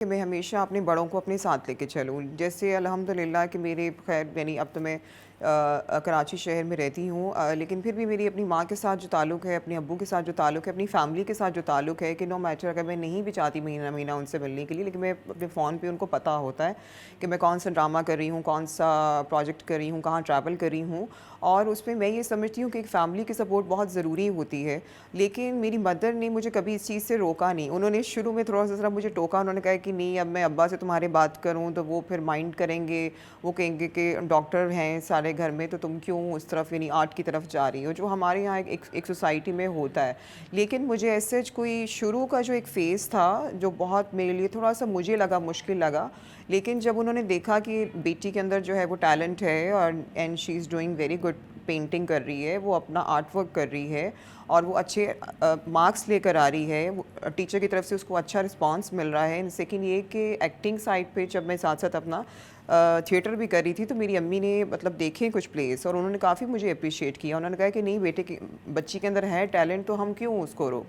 कि मैं हमेशा अपने बड़ों को अपने साथ लेके चलूँ। जैसे अल्हम्दुलिल्लाह कि मेरे ख़ैर यानी अब तो मैं कराची शहर में रहती हूँ, लेकिन फिर भी मेरी अपनी माँ के साथ जो ताल्लुक़ है, अपने अब्बू के साथ जो ताल्लुक़ है, अपनी फ़ैमिली के साथ जो ताल्लुक़ है कि नो मैटर अगर मैं नहीं भी चाहती महीना-महीना उनसे मिलने के लिए, लेकिन मैं अपने फ़ोन पे उनको पता होता है कि मैं कौन-सा ड्रामा कर रही हूँ, कौन-सा प्रोजेक्ट कर रही हूँ, कहाँ ट्रैवल कर रही हूँ। और उसमें मैं ये समझती हूँ कि एक फ़ैमिली की सपोर्ट बहुत ज़रूरी होती है। लेकिन मेरी मदर ने मुझे कभी इस चीज़ से रोका नहीं। उन्होंने शुरू में थोड़ा-सा ज़रा मुझे टोका, उन्होंने कहा कि नहीं अब मैं अब्बा से तुम्हारे बात करूँ तो वो फिर माइंड करेंगे, वो कहेंगे कि डॉक्टर हैं सारे घर में तो तुम क्यों उस तरफ यानी आर्ट की तरफ जा रही हो, जो हमारे यहाँ एक सोसाइटी में होता है। लेकिन मुझे ऐसे कोई शुरू का जो एक फ़ेज़ था, जो बहुत मेरे लिए थोड़ा-सा मुझे लगा मुश्किल लगा, लेकिन जब उन्होंने देखा कि बेटी के अंदर जो है वो टैलेंट है और and she is doing very good, painting कर रही है, वो अपना आर्ट वर्क कर रही है और वो अच्छे मार्क्स लेकर आ रही है, वो टीचर की तरफ से उसको अच्छा रिस्पांस मिल रहा है। सेकंड ये कि एक्टिंग साइड पे जब मैं साथ-साथ अपना थिएटर भी कर रही थी, तो मेरी अम्मी ने मतलब देखे कुछ प्लेस और उन्होंने काफ़ी मुझे एप्रिशिएट किया। उन्होंने कहा कि नहीं बेटे की बच्ची के अंदर है टैलेंट, तो हम क्यों उसको रोकें।